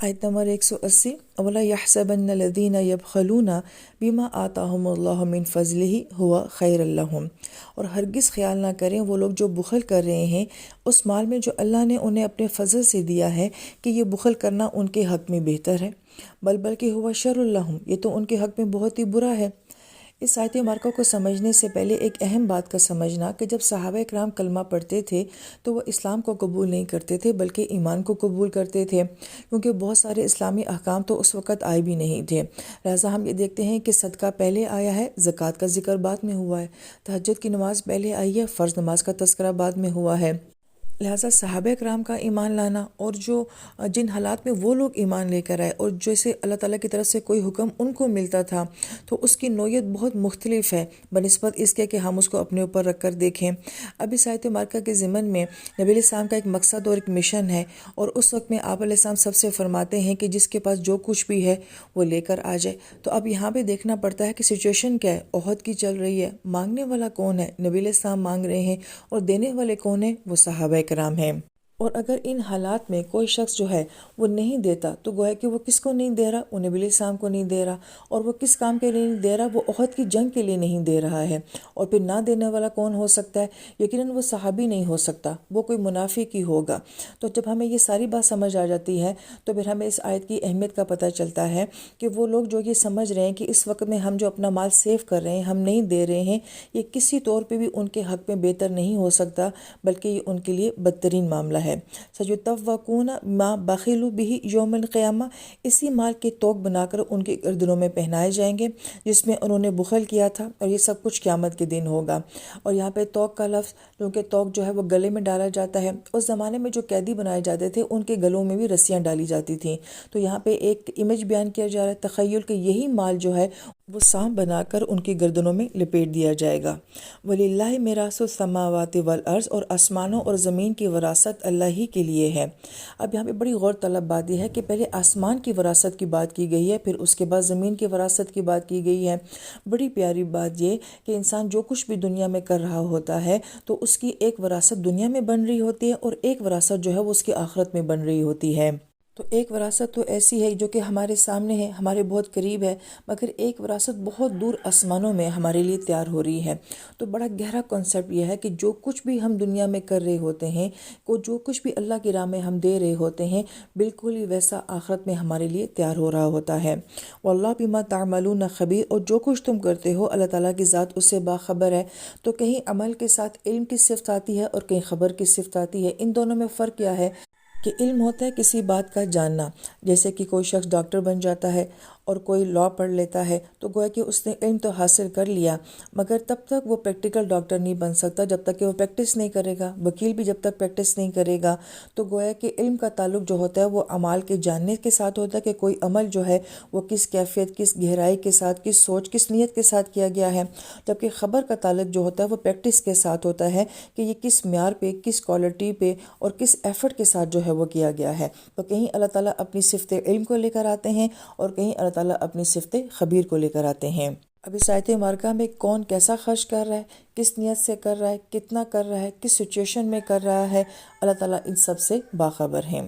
آیت نمبر 180 وَلَا يَحْسَبَنَّ الَّذِينَ يَبْخَلُونَ بِمَا آتَاهُمُ اللَّهُ مِنْ فَضْلِهِ هُوَ خَيْرًا لَهُمْ، اور ہرگز خیال نہ کریں وہ لوگ جو بخل کر رہے ہیں اس مال میں جو اللہ نے انہیں اپنے فضل سے دیا ہے کہ یہ بخل کرنا ان کے حق میں بہتر ہے، بلکہ هُوَ شَرٌ لَهُمْ، یہ تو ان کے حق میں بہت ہی برا ہے۔ اس آیت مبارکہ کو سمجھنے سے پہلے ایک اہم بات کا سمجھنا کہ جب صحابہ کرام کلمہ پڑھتے تھے تو وہ اسلام کو قبول نہیں کرتے تھے بلکہ ایمان کو قبول کرتے تھے، کیونکہ بہت سارے اسلامی احکام تو اس وقت آئے بھی نہیں تھے۔ لہٰذا ہم یہ دیکھتے ہیں کہ صدقہ پہلے آیا ہے، زکوٰۃ کا ذکر بعد میں ہوا ہے، تہجد کی نماز پہلے آئی ہے، فرض نماز کا تذکرہ بعد میں ہوا ہے۔ لہٰذا صحابہ کرام کا ایمان لانا اور جن حالات میں وہ لوگ ایمان لے کر آئے اور جیسے اللہ تعالیٰ کی طرف سے کوئی حکم ان کو ملتا تھا تو اس کی نوعیت بہت مختلف ہے بنسبت اس کے کہ ہم اس کو اپنے اوپر رکھ کر دیکھیں۔ اب اس آیت مبارکہ کے ضمن میں نبی علیہ السلام کا ایک مقصد اور ایک مشن ہے، اور اس وقت میں آپ علیہ السلام سب سے فرماتے ہیں کہ جس کے پاس جو کچھ بھی ہے وہ لے کر آ جائے۔ تو اب یہاں پہ دیکھنا پڑتا ہے کہ سچویشن کیا ہے، احد کی چل رہی ہے، مانگنے والا کون ہے؟ نبی علیہ السلام مانگ رہے ہیں، اور دینے والے کون ہیں؟ وہ صحابہ کرام ہیں۔ اور اگر ان حالات میں کوئی شخص جو ہے وہ نہیں دیتا تو گویا کہ وہ کس کو نہیں دے رہا؟ وہ نبی علیہ السلام کو نہیں دے رہا، اور وہ کس کام کے لیے نہیں دے رہا؟ وہ احد کی جنگ کے لیے نہیں دے رہا ہے۔ اور پھر نہ دینے والا کون ہو سکتا ہے؟ یقیناً وہ صحابی نہیں ہو سکتا، وہ کوئی منافق ہی ہوگا۔ تو جب ہمیں یہ ساری بات سمجھ آ جاتی ہے تو پھر ہمیں اس آیت کی اہمیت کا پتہ چلتا ہے کہ وہ لوگ جو یہ سمجھ رہے ہیں کہ اس وقت میں ہم جو اپنا مال سیو کر رہے ہیں، ہم نہیں دے رہے ہیں، یہ کسی طور پہ بھی ان کے حق میں بہتر نہیں ہو سکتا، بلکہ یہ ان کے لیے بدترین معاملہ ہے۔ سَيُطَوَّقُونَ مَا بَخِلُوا بِهِ یوم القیامہ، اسی مال کے توق بنا کر ان کے گردنوں میں پہنائے جائیں گے جس میں انہوں نے بخل کیا تھا، اور یہ سب کچھ قیامت کے دن ہوگا۔ اور یہاں پہ توق کا لفظ، کیونکہ توق جو ہے وہ گلے میں ڈالا جاتا ہے، اس زمانے میں جو قیدی بنائے جاتے تھے ان کے گلوں میں بھی رسیاں ڈالی جاتی تھیں، تو یہاں پہ ایک امیج بیان کیا جا رہا ہے، تخیل، کہ یہی مال جو ہے وہ سانپ بنا کر ان کی گردنوں میں لپیٹ دیا جائے گا۔ وَلِلَّهِ مِيرَاثُ السَّمَاوَاتِ وَالْأَرْضِ، اور آسمانوں اور زمین کی وراثت اللہ ہی کے لیے ہے۔ اب یہاں پہ بڑی غور طلب بات یہ ہے کہ پہلے آسمان کی وراثت کی بات کی گئی ہے، پھر اس کے بعد زمین کی وراثت کی بات کی گئی ہے۔ بڑی پیاری بات یہ کہ انسان جو کچھ بھی دنیا میں کر رہا ہوتا ہے تو اس کی ایک وراثت دنیا میں بن رہی ہوتی ہے، اور ایک وراثت جو ہے وہ اس کی آخرت میں بن رہی ہوتی ہے۔ تو ایک وراثت تو ایسی ہے جو کہ ہمارے سامنے ہے، ہمارے بہت قریب ہے، مگر ایک وراثت بہت دور آسمانوں میں ہمارے لیے تیار ہو رہی ہے۔ تو بڑا گہرا کنسیپٹ یہ ہے کہ جو کچھ بھی ہم دنیا میں کر رہے ہوتے ہیں، جو کچھ بھی اللہ کی راہ میں ہم دے رہے ہوتے ہیں، بالکل ہی ویسا آخرت میں ہمارے لیے تیار ہو رہا ہوتا ہے۔ واللہ بما تعملون خبیر، اور جو کچھ تم کرتے ہو اللہ تعالیٰ کی ذات اس سے باخبر ہے۔ تو کہیں عمل کے ساتھ علم کی صفت آتی ہے اور کہیں خبر کی صفت آتی ہے۔ ان دونوں میں فرق کیا ہے کہ علم ہوتا ہے کسی بات کا جاننا، جیسے کہ کوئی شخص ڈاکٹر بن جاتا ہے اور کوئی لاء پڑھ لیتا ہے تو گویا کہ اس نے علم تو حاصل کر لیا، مگر تب تک وہ پریکٹیکل ڈاکٹر نہیں بن سکتا جب تک کہ وہ پریکٹس نہیں کرے گا۔ وکیل بھی جب تک پریکٹس نہیں کرے گا۔ تو گویا کہ علم کا تعلق جو ہوتا ہے وہ اعمال کے جاننے کے ساتھ ہوتا ہے کہ کوئی عمل جو ہے وہ کس کیفیت، کس گہرائی کے ساتھ، کس سوچ، کس نیت کے ساتھ کیا گیا ہے، جبکہ خبر کا تعلق جو ہوتا ہے وہ پریکٹس کے ساتھ ہوتا ہے کہ یہ کس معیار پہ، کس کوالٹی پہ اور کس ایفرٹ کے ساتھ جو ہے وہ کیا گیا ہے۔ تو کہیں اللہ تعالیٰ اپنی صفت علم کو لے کر آتے ہیں اور کہیں اللہ تعالیٰ اپنی صفت خبیر کو لے کر آتے ہیں۔ اب اس آیت مبارکہ میں کون کیسا خرچ کر رہا ہے، کس نیت سے کر رہا ہے، کتنا کر رہا ہے، کس سچویشن میں کر رہا ہے، اللہ تعالیٰ ان سب سے باخبر ہیں۔